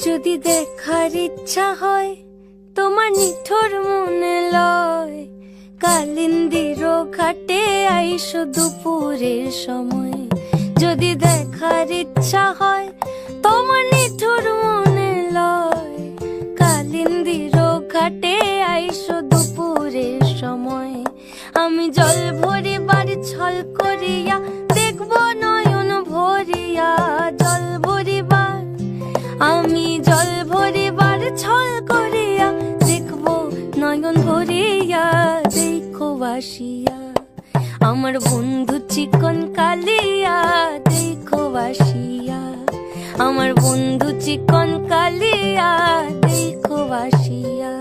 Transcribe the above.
যদি দেখার ইচ্ছা হয় তোমার নিঠুর মনে লয়, কালিন্দির ঘাটে আইসো দুপুরের সময়। যদি দেখার ইচ্ছা হয় তোমার নিঠুর মনে লয়, কালিন্দির ঘাটে আইসো দুপুরের সময়। আমি জল ভরিবার ছল করিয়া দেখব নয়ন ভরিয়া, জল ভরিবার আমি জল ভরিবার ছল করিয়া দেখব নয়ন ভরিয়া। দেখো বাসিয়া আমার বন্ধু চিকন কালিয়া, দেখো বাসিয়া আমার বন্ধু চিকন কালিয়া, দেখো বাসিয়া।